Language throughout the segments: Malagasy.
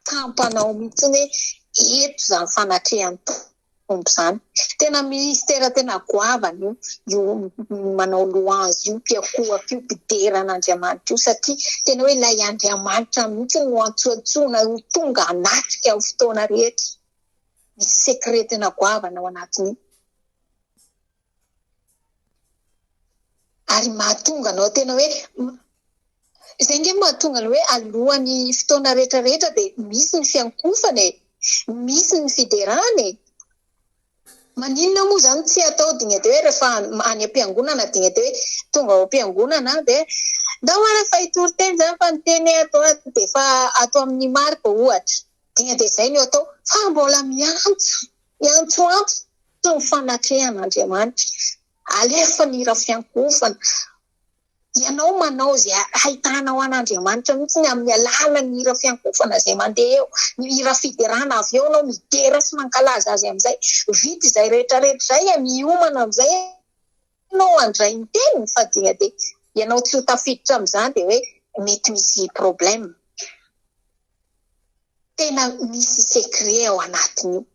tampanao mihitsy eto zany fanatrehany tompo zany. Tena mistera tena goavana io manao louange io piakohako io pideran'Andriamanitra io satria tena hoe ilay Andriamanitra mihitsy no antsoatsona ho tonga anatrika ao fotoana rehetra. Misy secret tena goavana ao anatiny. Ary mahatonga anao tena hoe izay nge mahatonga hoe alohan'ny fotoana rehetra dia misy ny fiankofana misy ny fiderana maninona moa zany tsy atao digna dia hoe rehefa any am-piangonana digna dia hoe tonga ao am-piangonana dia ndahoana fa hitory-teny zany fa ny teny atao dia fa atao amin'ny marika ohatra digna dia izay no atao fa mbola miantso ny fanatrehan'Andriamanitra. Alefa ny hira fiankofana. Ianao manao izay ahitanao an'Andriamanitra mihitsy amin'ny alalan'ny hira fiankofana izay mandeha eo. Ny hira fiderana avy eo anao midera sy mankalaza azy amin'izay. Vita izay rehetra izay miomana amin'izay ianao andray ny teny fa digna dia ianao tsy ho tafiditra amin'izany dia hoe mety misy problème. Tena misy secret ao anatiny.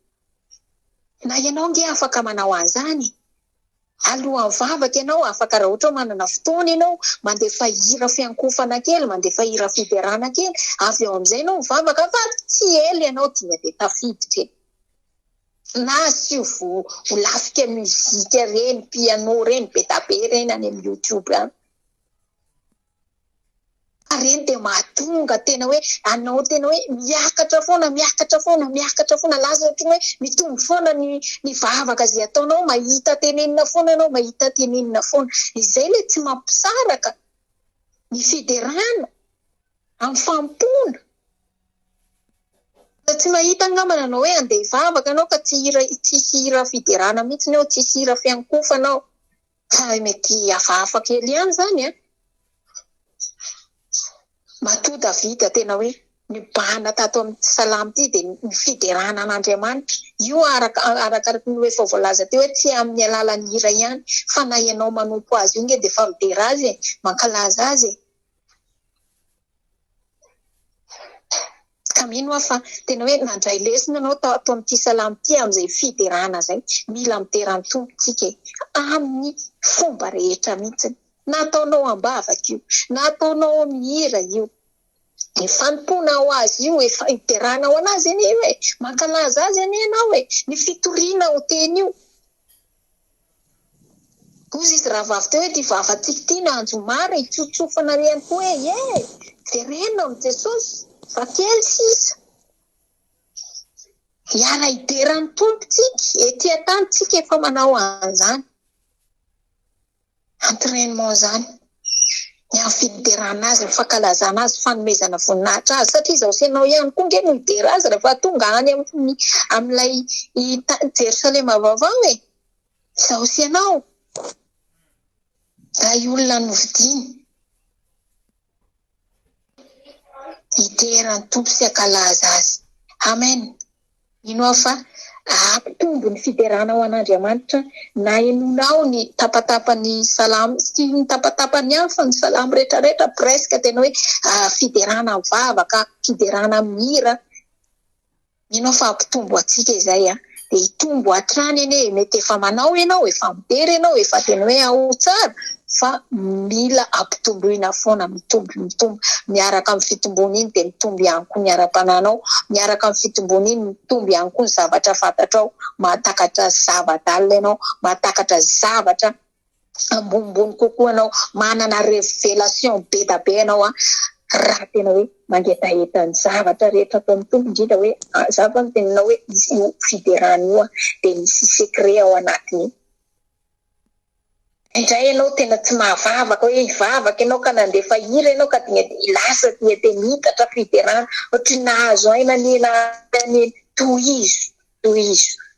Na ianao nge afaka manao an'izany. Alohan'ny vavaka ianao afaka raha ohatra manana fotoana ianao mandefa hira fiankofana kely, mandefa hira fiderana kely, avy eo amin'izay ianao mivavaka fa tsy ela ianao digna dia tafiditra. Na sy ho lafika muzika reny, piano reny, be tabe reny any amin'ny YouTube any. Reny dia mahatonga tena hoe anao tena hoe miakatra foana laza ohatra hoe mitombo foana ny vavaka izay ataonao, mahita tenenina foana ianao, mahita tenenina foana. Izay ilay tsy mampisaraka ny fiderana amin'ny fampona. Tsy mahita angambana anao hoe andeha hivavaka anao ka tsisy hira fiderana mihitsy anao, tsisy hira fiankofana anao. Fa mety hafahafa kely ihany zany Matoa Davida tena hoe nibahana tato amin'ny salamy ity dia ny fiderana an'Andriamanitra. Io arakaraka ny hoe efa voalaza teo hoe tsy amin'ny alalan'ny hira ihany fa na ianao manompo azy io nge dia efa midera azy, mankalaza azy. Ka mino fa tena hoe nandray lesona anao tato amin'ity salamy ity amin'izay fiderana izay. Mila midera ny tompontsika amin'ny fomba rehetra mihitsy. Na ataonao ambavaka io, na ataonao mihira io. Ny fanompona ho azy io efa hiderana ho anazy anie hoe mankalaza azy anie ianao hoe ny fitoriana ho teny io. Kozy izy raha vavy teo hoe ty vavantsika ity na anjomara hitsotsofana reny koa hoe verenina amin'ny Jesosy fa kely sisa. Hiara hideran'ny tompontsika ety an-tanitsika efa manao an'izany. Entraînement zany. Ny amin'ny fiderana azy, ny fankalazana azy, fanomezana voninahitra azy. Satria izao sy ianao ihany koa nge no hidera azy rehefa tonga any amin'ilay Jerosalema vaovao izao sy ianao. Ay olona novidiny. Hidera ny tompo sy hankalaza azy. Amen. Ino fa ampitombo ny fiderana ao an'Andriamanitra na enonao ny tapatapany salamy sy ny tapatapany hafa ny salamy rehetrarehetra presque tena hoe fiderana mivavaka, fiderana mihira. Ino fa ampitombo atsika izay dia hitombo hatrany anie mety efa manao ianao, efa midera ianao, efa tena hoe ao tsara fa mila ampitomboina foana mitombo miaraka amin'ny fitombona iny dia mitombo ihany koa ny ara-pananao, miaraka amin'ny fitombona iny mitombo ihany koa ny zavatra fantatrao, mahatakatra zava-dalina ianao, mahatakatra zavatra ambonimbony kokoa anao, manana révélation be da be anao raha tena hoe mangetaheta ny zavatra rehetra atao amin'ny tombo, indrindra hoe zavatra ny tenanao hoe izy io fiderana io dia misy secret ao anatiny. Indray ianao tena tsy mahavavaka hoe hivavaka ianao ka nandefa hira ianao ka digna ilasa dia mitatra fiderana ohatry nahazo aina ny tohizo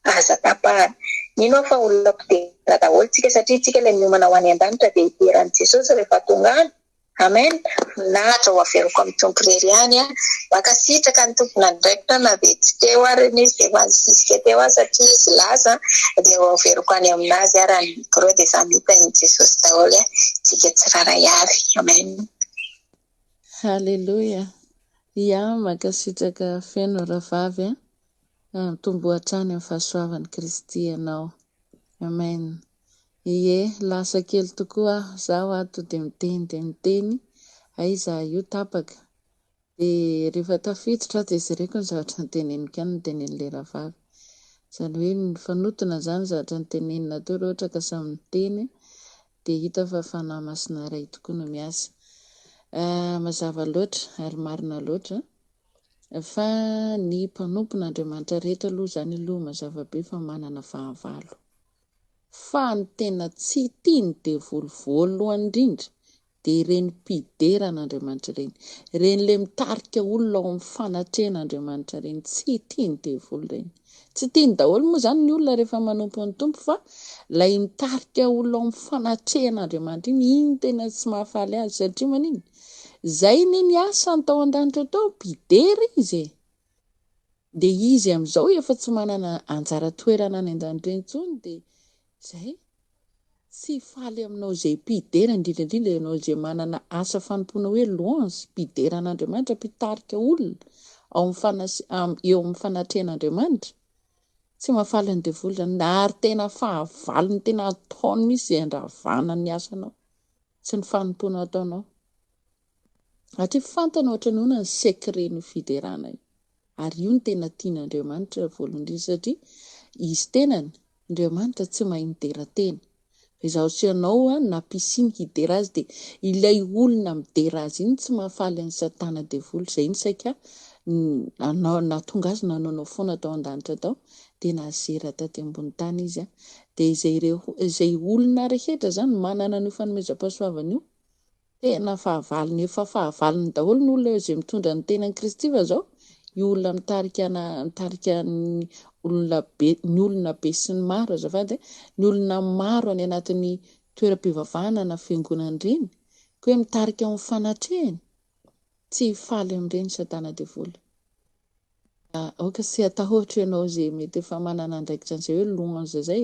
aza tapahana. Ino fa olona mpidera daholo tsika satria tsika ilay miomana ho any an-danitra dia hideran'i Jesosy rehefa tonga any. Amen. Nahatra ho averiko amin'ny tompo irery ihany makasitraka ny tompona andraikitra na dia tsy teo ary izy dia mansisika teo satria izy laza dia ho averiko any aminazy raha ny micro dia samita iny Jesosy daholo tsika tsirara avy. Amen. Haleluya. Ia, makasitraka feno ravavy tombo hatrany amin'ny fahasoavan'ny Kristy ianao. Amen. Ie, lasa kely tokoa zaho ato de miteny aiza io tapaka. De rehefa tafiditra de jereko ny zavatra nyteneniko ihany nytenen'le ravavy. Zany hoe mifanotona zany zavatra nytenenina teo raha ohatra ka samy miteny de hita fa fanahy masina iray tokoa no miasa. Mazava loatra ary marina loatra fa ny mpanompon'Andriamanitra rehetra aloha zany aloha mazava be fa manana fahavalo. Fa ny tena tsy tiany devoly voalohany indrindra de ireny mpideran'Andriamanitra ireny, ireny le mitarika olona ao amin'ny fanatrehan'Andriamanitra ireny, tsy tiany devoly ireny. Tsy tiany daholo moa zany ny olona rehefa manompo ny tompo, fa lay mitarika olona ao amin'ny fanatrehan'Andriamanitra iny tena tsy mahafaly azy satria manino zay ny asany tao an-danitra tao mpidera izy de izy amin'izao efa tsy manana anjara toerana any an-danitra intsony de zay tsy faly aminao zay mpidera indrindra ianao zay manana asa fanompoana hoe louange mpideran'Andriamanitra mpitarika olona eo amin'ny fanatrehan'Andriamanitra tsy mahafaly ny devoly zany ary tena fahavalony tena ataony misy zay andravana ny asanao sy ny fanompoana ataonao. Atri fantana ohatran'ny hoe ny secret ny fiderana io ary io ny tena tian'Andriamanitra voalohany satria izy tenany Andriamanitra tsy mahay midera tena. Izaho sy ianao nampisiny hidera azy de ilay olona midera azy iny tsy mahafaly ny satana devoly zay ny saika nahatonga azy nanaonao foana tao an-danitra tao de nazera taty ambony tany izy de izay olona rehetra zany manana ny fanomezam-pahasoavana io tena fahavalony efa fahavalony daholo ny olona izay mitondra ny tenan'i Kristy fa zao io olona mitarika ny olona be sy ny maro azafady ny olona maro any anatin'ny toeram-pivavahana na fiangonana ireny ka hoe mitarika amin'ny fanatrehany tsy faly amin'ireny satana devoly. Aoka sy atahotra ianao zay mety efa manana andraikitra an'izay hoe louange zay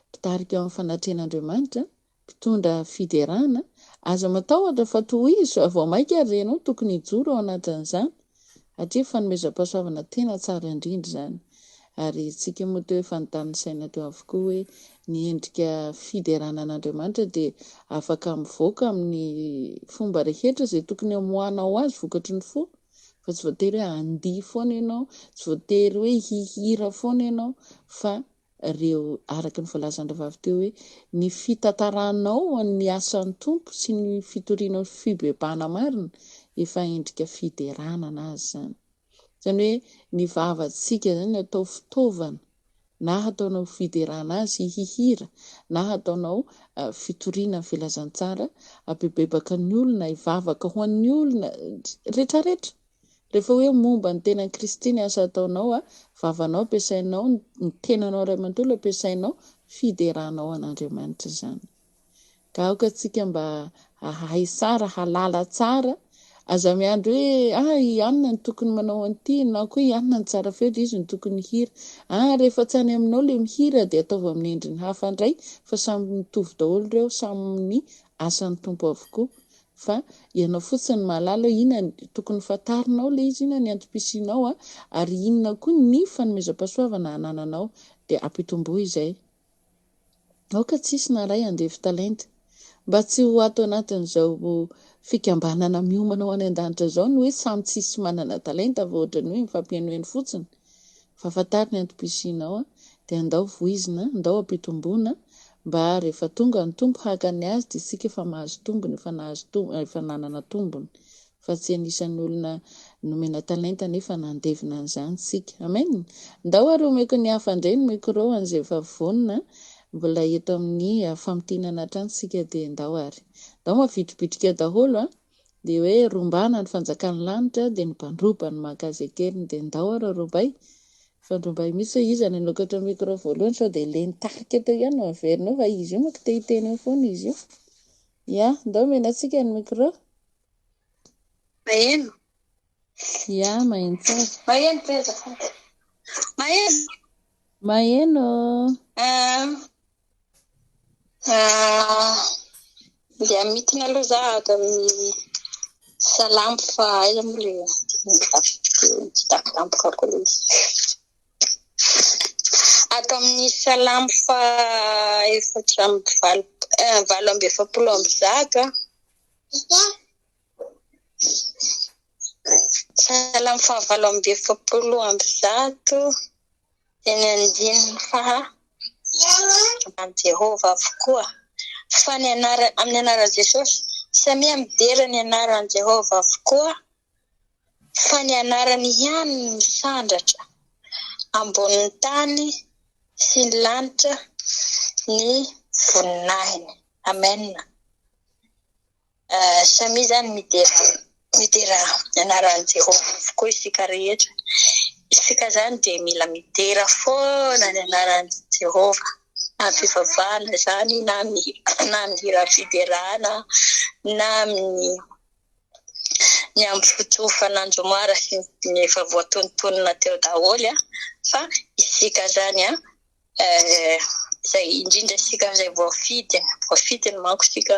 mpitarika amin'ny fanatrehan'Andriamanitra mpitondra fiderana aza matahotra fa tohizo vao maika ary ianao tokony hijoro ao anatin'izany atria fanomezam-pahasoavana tena tsara indrindra zany ary tsika moa teo efa nitany saina teo avokoa hoe ny endrika fiderana an'Andriamanitra de afaka mivoaka amin'ny fomba rehetra zay tokony hamohanao azy vokatry ny fo fa tsy voatery hoe handihy foana ianao, tsy voatery hoe hihira foana ianao fa reo araka ny voalazan'ny ravavy teo hoe ny fitantaranao ny asan'ny tompo sy ny fitorianao fibebahana marina efa endrika fideranana azy zany. Zany hoe ny vavantsika zany atao fitaovana na ataonao fiderana azy hihira na ataonao fitoriana filazantsara abebebaka ny olona hivavaka ho an'ny olona rehetrarehetra rehefa hoe momba ny tenan'i Kristy ny asa ataonao vavanao ampiasainao ny tenanao ray amantolo ampiasainao fideranao an'Andriamanitra zany ka aoka tsika mba hahay tsara halala tsara aza miandry hoe ianona ny tokony manao an'ity na koa ianona ny tsara feo izy ny tokony hira rehefa tsy any aminao le mihira de ataova amin'ny endriny hafa indray fa samy mitovy daholo reo samy asan'ny tompo avokoa fa ianao fotsiny mahalala inona ny tokony fantarinao le izy inona ny antom-pisinao ary inona koa ny fanomezam-pahasoavana anananao de ampitombo izay. Aoka tsisy na ray andefy talenta mba tsy ho ato anatin'izao fikambanana miomanao any an-danitra zao ny hoe samy tsisy manana talenta fa ohatrany hoe mifampianoheno fotsiny fa fantary ny antom-pisinao de andao voizina andao ampitomboana mba rehefa tonga ny tompo haka ny azy de sika efa mahazo tombony efa nanana tombony fa tsy anisan'ny olona nomena talenta nefa nandevina an'izany sika. Amen. Ndao ary omeko ny hafa indray ny micro an'izay efa vonona mbola eto amin'ny famtinana hatrany sika de ndao ary ndao mavitribitrika daholo de hoe rombana ny fanjakan'ny lanitra de ny mpandroba ny mahakazakely de ndao ary robay fandrombay misy izy any lokatra micro voalohany sao de le nitarika teo ihany no averinao fa izy io moa te hiteny eo foana izy io ndao menatsika ny micro maheno maheno tsara maheno peza maheno le amitina aloha za ato amin'ny Salamy fa aiza moa le tampoka kolisy. Ato amin'ny salamy fa efatra amby valo amby efapolo amby zato. Salamy fa valo amby efapolo amby zato. Teny andininy fa Jehova avokoa. Fa ny amin'ny anaran'i Jesosy, samia midera ny anaran'i Jehova avokoa, fa ny anarany ihany ny sandratra ambonin'ny tany sy ny lanitra ny voninahiny. Amen. Samia zany midera ny anaran'i Jehova avokoa isika rehetra. Isika zany dia mila midera foana ny anaran'i Jehova. Na fivavahana zany na ny hira fiderana na ny amin'ny fitsofan'Andriamara sy ny efa voatontonona teo daholo fa isika zany zay indrindra isika zay voafidiny manko isika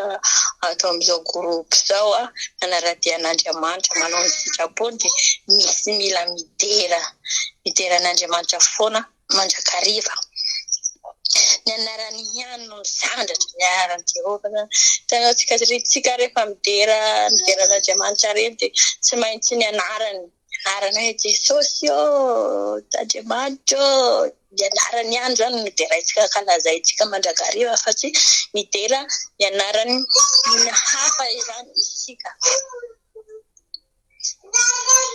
ato amin'izao groupe zao anaradian'Andriamanitra manao ny sitrapony dia misy mila midera n'Andriamanitra foana mandrakariva. Ny anarany ihany no sandratra ny anaran'i Jehova zany. Tanao rehefa midera n'Andriamanitra reny dia tsy maintsy ny anarany hoe Jesosy Andriamanitra ny anarany ihany zany mideraitsika kalazaitsika mandrakariva fa tsy midera ny anarany hafa izany isika.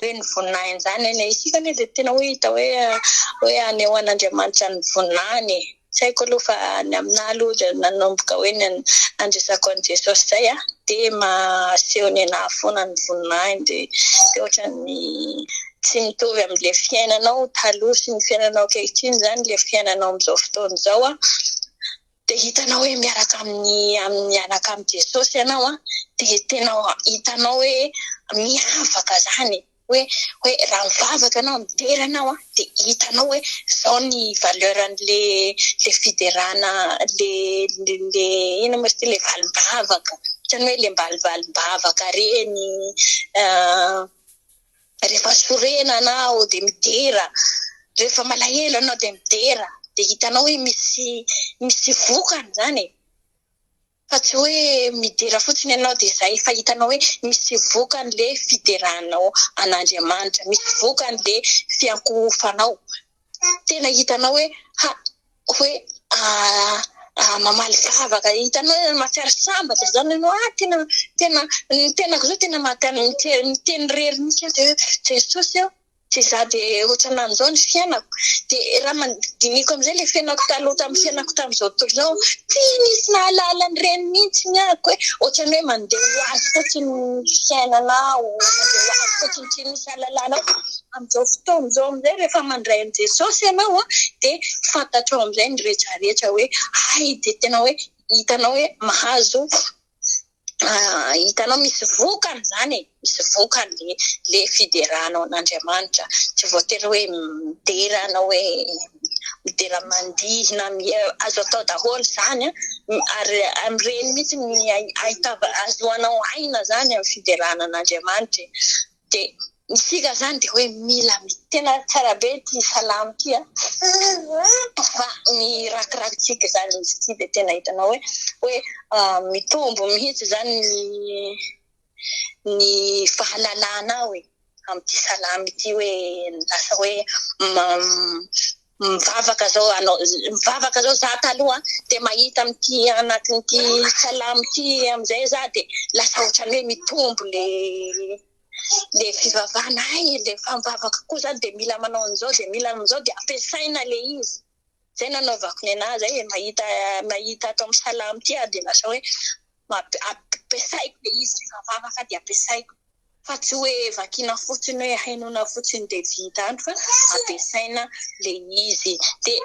Hoe ny voninahiny zany isika dia tena hoe hita hoe anehoan'Andriamanitra ny voninahiny. Tsy haiko aloha fa ny aminahy aloha nanomboka hoe nandresako an'i Jesosy zay dia maseho ny anahy foana ny voninahiny dia ohatrany tsy mitovy amin'ilay fiainanao taloha sy ny fiainanao ankehitriny zany ilay fiainanao amin'izao fotoana izao dia hitanao hoe miaraka amin'ny Jesosy ianao dia tena hitanao hoe miavaka zany. Hoe raha mivavaka anao midera anao dia hitanao hoe zao ny valeuran'le fiderana le ino moa le valimbavaka. Hitanao hoe le valimbavaka reny rehefa sorena anao dia midera, rehefa malahelo anao dia midera, dia hitanao hoe misy vokany zany. Fa tsy hoe midera fotsiny ianao dia izay, fa hitanao hoe misy vokany le fideranao an'Andriamanitra, misy vokany le fiankofanao. Tena hitanao hoe mamaly vavaka, hitanao hoe mahatsiaro sambatra zany ianao tena zao tena miteny rery mihitsy dia Jesosy tsy za dia ohatran'izao ny fiainako. Dia raha mandiniko amin'izay le fiainako taloha tamin'ny fiainako tamin'izao tontolo izao dia nisy nahalala ny reny mihitsy niako ohatrany hoe mandeha ho azy fotsiny fiainanao, mandeha ho azy fotsiny tsy misy ahalalana amin'izao fotoana izao amin'izay rehefa mandray an'i Jesosy ianao dia fantatrao amin'izay ny rehetrarehetra hoe dia tena hoe hitanao hoe mahazo hitanao misy vokany zany, misy vokany le fideranao an'Andriamanitra. Tsy voatery hoe midera na hoe midera mandihy na azo atao daholo zany ary amin'ireny mihitsy azoanao aina zany amin'ny fiderana an'Andriamanitra. Dia isika zany dia hoe mila tena tsara be ty salamy ty fa mirakirakintsika zany izy ty dia tena hitanao hoe mitombo mihitsy zany ny fahalalanao amin'ity salamy ity hoe lasa hoe mivavaka zao za taloha dia mahita amin'ity anatin'ity salamy ity amin'izay za dia lasa ohatrany hoe mitombo le fivavahana le famivavaka koa zany dia mila manao an'izao dia mila an'izao dia ampiasaina le izy. Zay nanaovako ny anahy zay mahita ato amin'ny salamy ity dia lasa hoe ampiasaiko le izy fivavaka dia ampiasaiko. Fa tsy hoe vakina fotsiny hoe hainona fotsiny dia vita any fa ampiasaina le izy. Dia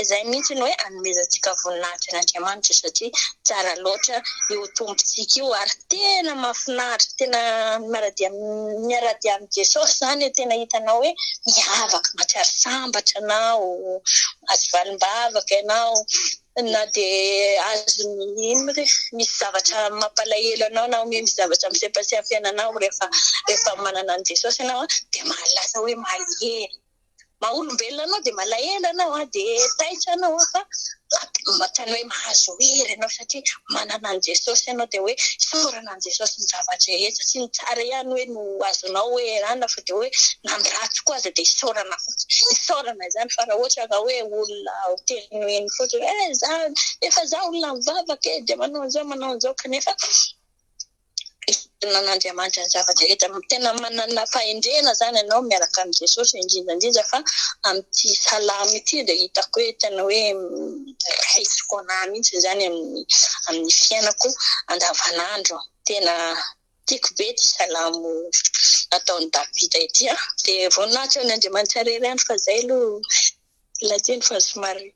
zay mihitsy ny hoe anomezantsika voninahitra n'Andriamanitra satria tsara loatra io tombontsika io ary tena mahafinaritra, tena miaradia amin'ny Jesosy zany tena hitanao hoe miavaka, mahatsiaro sambatra anao, azo valimbavaka ianao. na dia azony ino misy zavatra mampalahelo anao na misy zavatra misepasefenanao rehefa manana an' Jesosy ianao dia mahalasa hoe mahery maolombelona anao dia malahelo anao dia taitra anao fa matany hoe mahazo hery ianao satria manana an' Jesosy ianao dia hoe saorana an' Jesosy ny zavatra rehetra tsy ny tsara ihany hoe no azonao hoe rana fa dia hoe na ny ratsy koa aza dia isaorana izany fa raha ohatra ka hoe olona hotely eny fotsiny efa za olona mivavaka dia manao an'izao kanefa nan'Andriamanitra ny zavatra rehetra tena manana fahendrena zany ianao miaraka amin'ny Jesosy indrindra fa amin'ity salamo ity dia hitako hoe tena hoe raisiko anahy mihitsy zany amin'ny fiainako andavanandro. Tena tiako be ity salamo nataon'i Davida ity dia voninahitra n'Andriamanitra rery andro fa izay aloha lajeny fa somary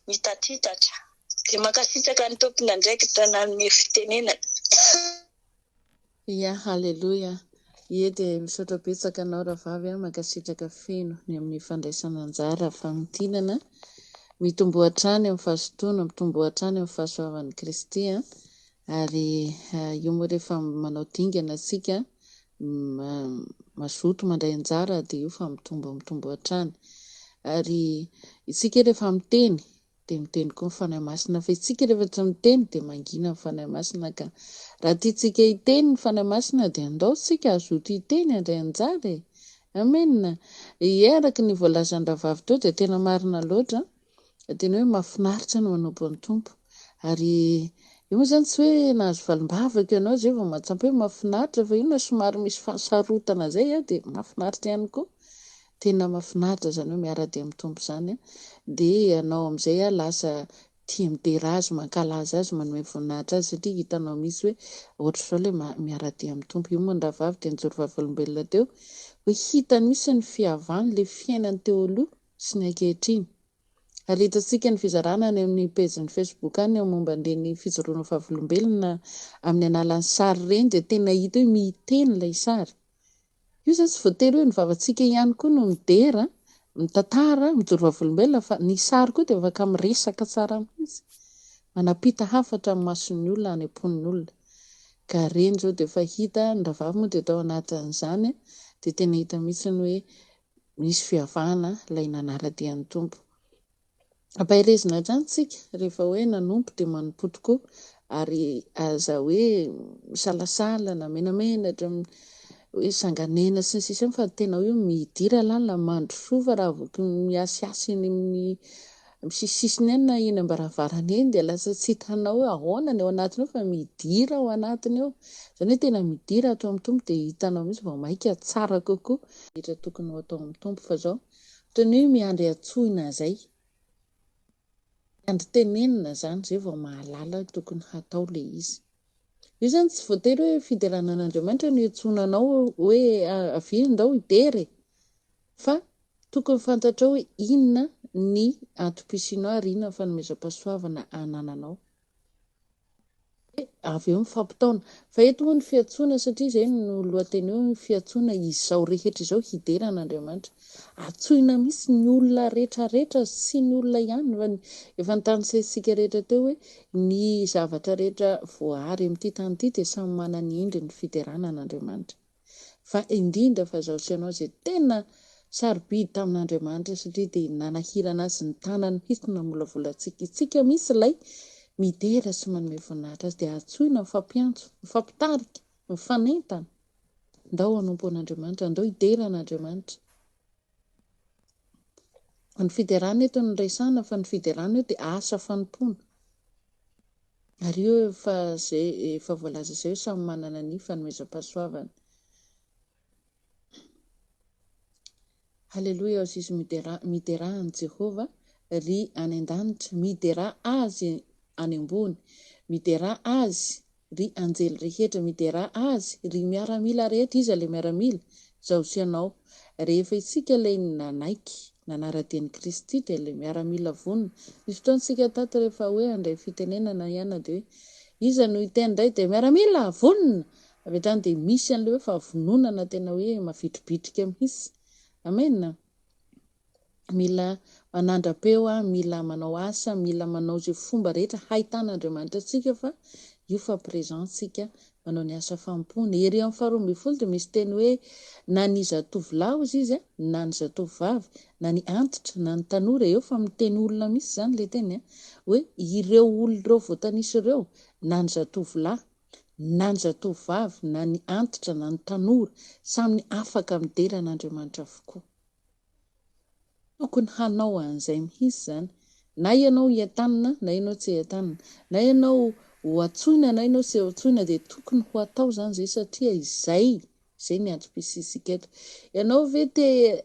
mitatitatra dia makasitraka ny tompona ndraiky tananome fitenenana. Ia, halleluja. Ie dia misaotra betsaka anao ravavy makasitraka feno ny amin'ny fandraisana anjara fanotinana mitombo hatrany amin'ny fahasotoana mitombo hatrany amin'ny fahasoavan'i Kristy ary io moa rehefa manao dingana sika mazoto mandray anjara dia io fa mitombo hatrany ary isika rehefa miteny dia miteny koa ny fanahy masina fa isika rehefa tsy miteny dia mangina ny fanahy masina ka raha tiantsika hiteny ny fanahy masina dia andao sika azoto hiteny andray anjara amenna. Araky ny voalazan'ny ravavy teo dia tena marina loatra tena hoe mahafinaritra no manompo ny tompo ary io moa zany tsy hoe nahazo valimbavaka ianao zay vao matsampy hoe mahafinaritra fa io na somary misy fahasarotana zay dia mahafinaritra ihany koa. Tena mahafinaritra zany hoe miara-dia amin'ny tompo zany dia ianao amin'izay lasa tia midera azy mankalaza azy manome voninahitra azy satria hitanao misy hoe ohatra izao ilay miara-dia amin'ny tompo. Io moa ny ravavy dia nijoro vavolombelona teo hoe hitany misy ny fihavany le fiainany teo aloha sy ny ankehitriny ary hitantsika ny fizarana any amin'ny pejin'ny Facebook any momba an'ireny fijoroana vavolombelona amin'ny alalan'ny sary ireny dia tena hita hoe miteny ilay sary. Io zany tsy voatery hoe ny vavantsika ihany koa no midera mitantara mijoro vavolombelona fa ny sary koa dia afaka miresaka tsara mihitsy manapita hafatra amin'ny mason'ny olona any am-pon'ny olona ka reny zao dia efa hita ny ravavy moa dia tao anatin'izany dia tena hita mihitsy ny hoe misy fihavana ilay nanara-dia ny tompo. Ampahirezina hatrany tsika rehefa hoe nanompo dia manompo tokoa ary aza hoe misalasala na menamenatra hoe sanganena sy ny sisa fa tena hoe midira lalina mandro soa fa raha voky miasiasy eny amin'ny misisisiny eny na eny ambaravarana eny dia lasa tsy hitanao hoe ahoana ny ao anatiny ao fa midira ao anatiny ao zany hoe tena midira atao amin'ny tompo dia hitanao mihitsy vao maika tsara kokoa rehetra tokony ho atao amin'ny tompo fa zao tena hoe miandry atsoina zay miandry tenenina zany zay vao mahalala tokony hatao le izy. Io zany tsy voatery hoe fideranan'Andriamanitra no hiantsonanao hoe avy ndao hidery fa tokony fantatrao hoe inona ny antom-pisianao ary inona ny fanomezam-pahasoavana anananao avy eo mifampitaona fa eto moa ny fiantsoana satria izay no lohateny hoe fiantsoana izao rehetra izao hideran'Andriamanitra atsoina mihitsy ny olona rehetrarehetra sy ny olona ihany efa nitanisika rehetra teo hoe ny zavatra rehetra voahary amin'ity tany ity dia samy manana ny endriny fideranan'Andriamanitra fa indrindra fa zao sy ianao izay tena sarobidy tamin'Andriamanitra satria dia nanahirana azy ny tanany mihitsy namolavolantsika itsika misy ilay midera sy manome voninahitra azy dia atsoina mifampiantso mifampitarika mifanentana ndao hanompo an'Andriamanitra ndao hideran'Andriamanitra. Ny fiderana eto ny resana fa ny fiderana eo dia asa fanompoana ary io efa voalaza izay hoe samy manana ny fanomezam-pahasoavana. Halleluja hozy izy miderahan'i Jehova ry any an-danitra midera azy any ambony midera azy ry anjely rehetra midera azy ry miaramila rehetra izy ilay miaramila zao sy ianao rehefa isika ilay nanaiky nanara-dian'i Kristy dia ilay miaramila vonona misy fotoantsika tato rehefa hoe andray fitenenana ihany dia hoe iza no hiteny indray dia miaramila vonona avy hatrany dia misy an'ilay hoe fa vononana tena hoe mavitribitrika mihitsy amenna mila manandra-peo mila manao asa mila manao zay fomba rehetra haitan'Andriamanitra atsika fa io fa présentsika manao ny asa fampony. Ery amin'ny 12 dia misy teny hoe na ny zatovolahy ozy izy na ny zatovovavy na ny antitra na ny tanora. Eo fa miteny olona misy zany le teny hoe ireo olona ireo voatanisy ireo na ny zatovolahy na ny zatovovavy na ny antitra na ny tanora samy afaka mideran'Andriamanitra avokoa. Tokony hanao an'izay mihitsy zany, na ianao hiatanina na ianao tsy hiatanina, na ianao ho atsoina na ianao tsy ho atsoina dia tokony ho atao zany zay satria izay ny antsom-pisisika eto. Ianao ve te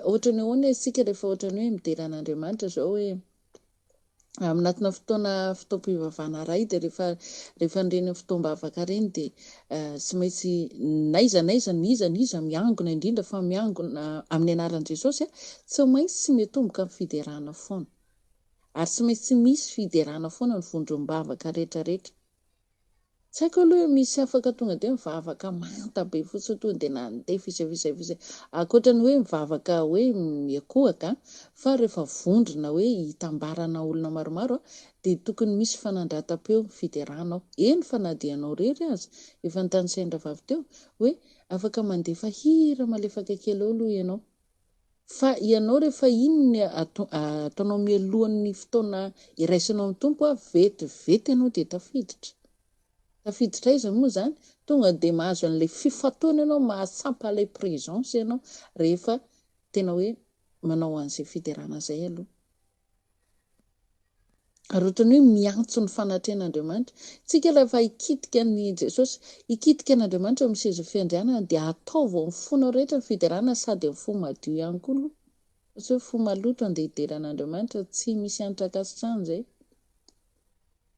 ohatrany ahoana isika rehefa ohatrany hoe mideran'Andriamanitra zao hoe aminatina fotoam-pivavahana iray dia rehefa nireny fotoam-bavaka reny dia tsy maintsy naiza miangona indrindra fa miangona amin'ny anaran'i Jesosy tsy maintsy tsy mitomboka amin'ny fiderana foana ary tsy maintsy misy fiderana foana ny vondrom-bavaka rehetrarehetra. Tsy haiko aloha misy afaka tonga dia mivavaka manta be fotsiny tonga dia nandefa izay ankoatrany hoe mivavaka hoe miakohaka fa rehefa vondrona hoe hitambarana olona maromaro dia tokony misy fanandratapeo fiderana ao. Eny fa na dia ianao rery aza efa nitany sendra vavy teo hoe afaka mandefa hira malefaka kely eo aloha ianao, fa ianao rehefa iny ataonao mialohan'ny fotoana iraisanao amin'ny tompo vetivety ianao dia tafiditra iza moa zany tonga dia mahazo an'ilay fifantoana ianao, mahasampy ilay présence ianao rehefa tena hoe manao an'izay fiderana izay aloha. Ary ohatrany hoe miantso ny fanatrehan'Andriamanitra tsika rehefa hikitika ny Jesosy, hikitika an'Andriamanitra amin'ny seza fiandrianana dia ataovy amin'ny fonao rehetra ny fiderana sady amin'ny fo madio ihany koa aloha. Tsy hoe fo maloto andeha hideran'Andriamanitra tsy misy antra-kasitrahana izay.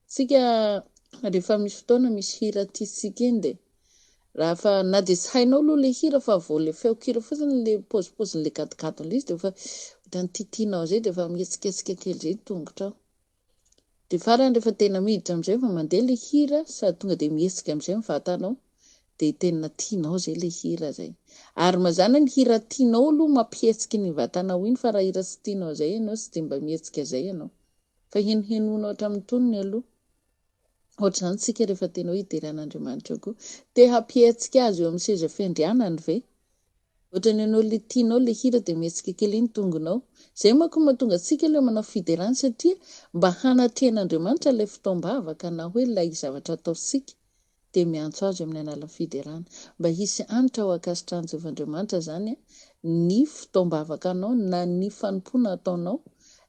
Tsika rehefa misy fotoana misy hira tiantsika iny dia raha na dia tsy hainao aloha le hira fa vao le feo-kira fotsiny le paozipaozin'le gadgadon'le izy dia efa ohatrany titianao izay dia efa mihetsiketsika kely izay tongotra ao. Dia farany rehefa tena miditra amin'izay fa mandeha le hira sady tonga dia mihetsika amin'izay ny vatanao dia tena tianao izay le hira izay. Ary mazàna ny hira tianao aloha mampihetsika ny vatanao iny fa raha hira tsy tianao izay ianao tsy dia mba mihetsika izay ianao fa henohenonao hatramin'ny tonony aloha. Ohatr'izany tsika rehefa tena hoe hideran'Andriamanitra koa te hampihetsika azy eo amin'ny seza fiandrianany ve? Ohatrany ianao le tianao le hira dia mihetsika kely iny tongonao. Izay manko mahatonga antsika ilay manao fiderana satria mba hanatrehan'Andriamanitra ilay fotoam-bavaka na hoe ilay zavatra ataontsika dia miantso azy amin'ny alalan'ny fiderana mba hisy anitra ho akasitrahan'i Jehovahandriamanitra zany ny fotoam-bavakanao na ny fanompona ataonao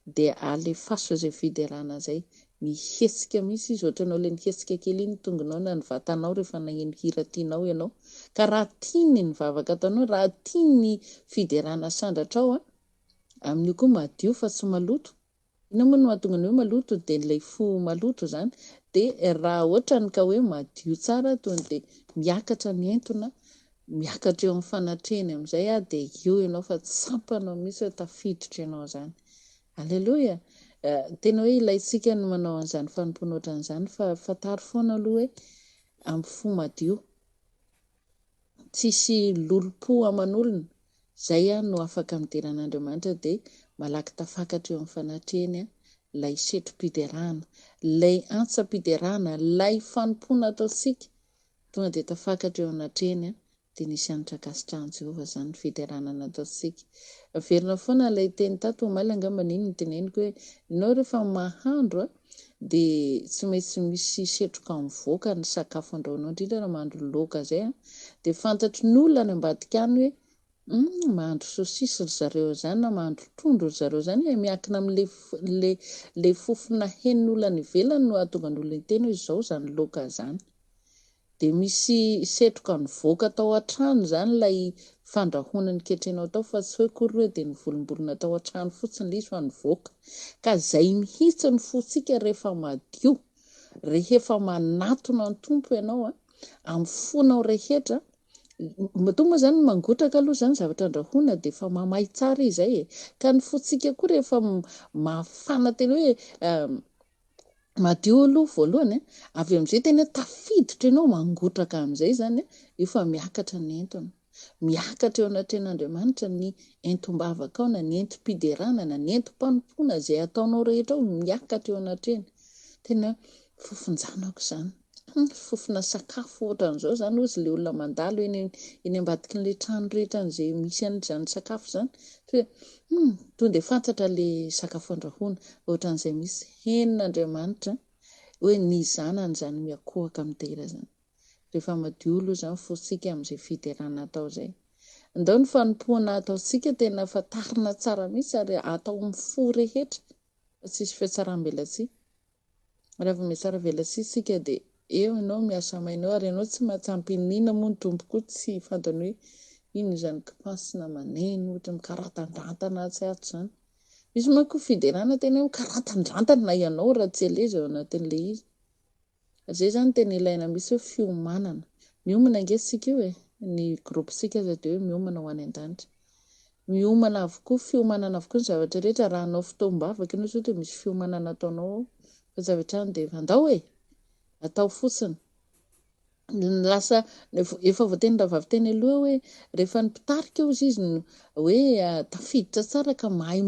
dia alefaso izay fiderana izay. Mihetsika mihitsy izy ohatranao le mihetsika kely iny tongonao na ny vatanao rehefa nagneno hira tianao ianao ka raha tiany ny vavaka ataonao, raha tiany ny fiderana sandratra ao amin'io koa madio fa tsy maloto. Ina moa no mahatonga ny hoe maloto dia ilay fo maloto zany dia raha ohatrany ka hoe madio tsara tonga dia miakatra ny entona, miakatra eo amin'ny fanatrehany amin'izay dia eo ianao fa tsy sampanao mihitsy hoe tafiditra ianao zany. Alleluia. Tena hoe ilaitsika ny manao an'izany fanompona ohatran'izany fa fantaro foana aloha hoe amin'ny fo madio tsisy lolo-po aman'olona izay no afaka mideran'Andriamanitra dia malaky tafakatra eo amin'ny fanatrehany ilay setrom-piderana, ilay antsa-piderana, ilay fanompona ataontsika tonga dia tafakatra eo anatrehany dia nisy anitra-kasitrahan'i Jehovah zany ny fiderana nataontsika. Averina foana ilay teny tato omaly angamba niny teneniko hoe ianao rehefa mahandro dia tsy maintsy misy setroka mivoaka ny sakafo andrahoinao indrindra raha mahandro laoka izay dia fantatry ny olona any ambadika any hoe mahandro saosisy ry zareo zany na mahandro trondro ry zareo zany miankina amin'le fofona hen'olona any ivelany no ahatonga ny olona teny hoe izao zany laoka zany. Dia misy setroka nivoaka tao an-trano zany ilay fandrahoana niketrenao tao fa tsy hoe kory hoe dia nivolombolona tao an-trano fotsiny ilay izy fa nivoaka. Ka izay mihitsy ny fontsika rehefa madio, rehefa manatona ny tompo ianao amin'ny fonao rehetra. Mahatonga moa zany mangotraka aloha zany zavatra andrahoina dia efa mamay tsara izay ka ny fontsika koa rehefa mafana tena hoe madio aloha voalohany avy amin'izay tena tafiditra ianao mangotraka amin'izay zany efa miakatra ny entona. miakatra eo anatren'Andriamanitra ny entom-bavaka ao na ny entom-piderana na ny entom-panompoana zay ataonao rehetra ao miakatra eo anatreny. Tena fofonjanako zany. Fofona sakafo ohatran'izao zany ozy le olona mandalo eny ambadiky n'le trano rehetra an'izay misy an'izany sakafo zany. Tonga dia fantatra le sakafo andrahoana ohatran'izay misy henin'Andriamanitra hoe ny zanany zany miakohaka mitehira zany. Rehefa madio aloha zany fosika amin'izay fiderana atao zay. Andao ny fanompoana ataontsika tena fatarina tsara mihitsy ary atao mifo rehetra fa tsisy fiatsaram-belatsia. Raha vao miatsara velatsia sika dia eo ianao miasa mainao ary ianao tsy matsampy inona moa ny tompoko tsy fantany hoe ino izany kipasina maneno ohatra mikaratandratana tsy zany. Misy manko fiderana tena mikaratandratana na ianao raha tsy eleza ao anatin'le izy. Zay zany tena ilaina misy hoe fiomanana. Miomana ange sika io ny gropsika aza dia hoe miomana ho any an-danitra. Miomana avokoa fiomanana avokoa ny zavatra rehetra raha anao fotoam-bavaka ianao sao dia misy fiomanana ataonao fa zavatra any dia andao atao fotsiny. Lasa efa voateny ravavy teny aloha hoe rehefa ny mpitarika ozy izy hoe tafiditra tsara ka mahay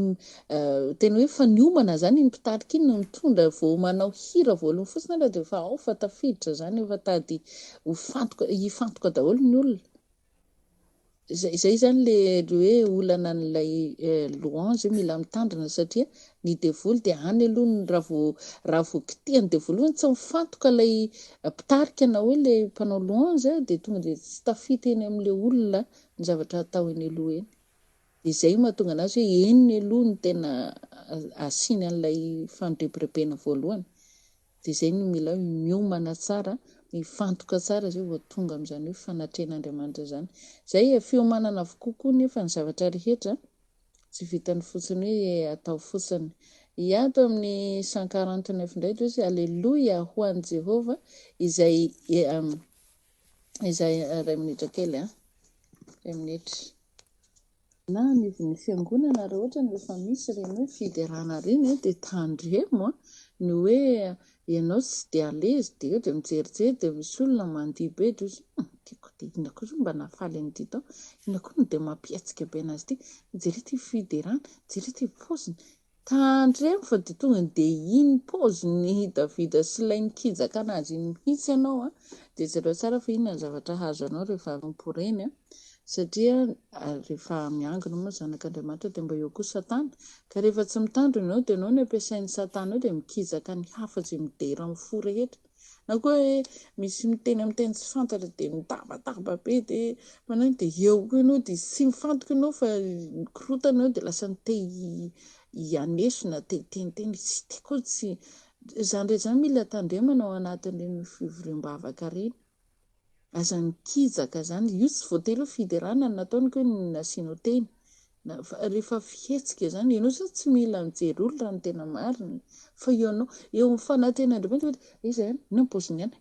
tena hoe fa niomana zany ny mpitarika iny no mitondra vao manao hira voalohany fotsiny ara dia fa ao fa tafiditra zany efa tady hifantoka daholo ny olona. Zay zany le hoe olana n'ilay louange mila mitandrina satria ny devoly dia any aloha raha vao kitihany devoly tsy mifantoka ilay mpitarika na hoe le mpanao louange dia tonga dia tsy tafita eny amin'ilay olona ny zavatra atao eny aloha eny. Dia izay mahatonga anazy hoe eny ny aloha ny tena asiany an'ilay fanorebirebena voalohany. Dia izay no mila miomana tsara mifantoka tsara zay vao tonga amin'izany hoe fanatren'Andriamanitra zany. Zay fiomanana avokoa koa nefa ny zavatra rehetra tsy vitany fotsiny hoe atao fotsiny. Ato amin'ny 149 indray hoe alleluia ho an'i Jehova izay ray minitra kely ray minitra. Na ny fiangonana raha ohatra ny efa misy ireny hoe fiderana ireny dia tandremo ny hoe ianao tsy dia alezy dia eo dia mijerijery dia misy olona mandihy be dia tiako dia ina koa mba nafaly an'ity tao, ina koa dia mampietsika be anazy ity, jery ity fiderana, jery ity paoziny, tandremo fa dia tonga dia iny paoziny Davida sy ilay nikijaka anazy iny mihitsy ianao dia jereo tsara fa inona ny zavatra hazo anao rehefa nomporeny satria rehefa miangona moa zanak'Andriamanitra dia mba eo koa satana ka rehefa tsy mitandro ianao dia ianao ny ampiasain'ny satana ao dia mikijaka ny hafa-tsy midera mifo rehetra na koa hoe misy miteny amin'ny teny tsy fantatra dia midabataba be dia manao dia eo koa ianao dia tsy mifantoka ianao fa korotana eo dia lasa nite hianesona teniteny tsy tiako tsy zany rehetra zany mila tandremana ao anatin'ireny fivoriam-bavaka ireny. Aza nikijaka zany io tsy voatery hoe fiderana ny nataony koa ny nasianao teny rehefa fihetsika zany ianao zany tsy mila mijery olona raha ny tena marina fa ianao eo amin'ny fanatren'Andriamanitra izy ina paoziny ihany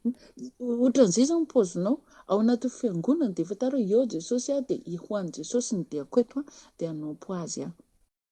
ohatran'izay zany paozinao ao anaty fiangonana dia efa tara eo Jesosy dia ho an'i Jesosy ny diako eto dia hanompo azy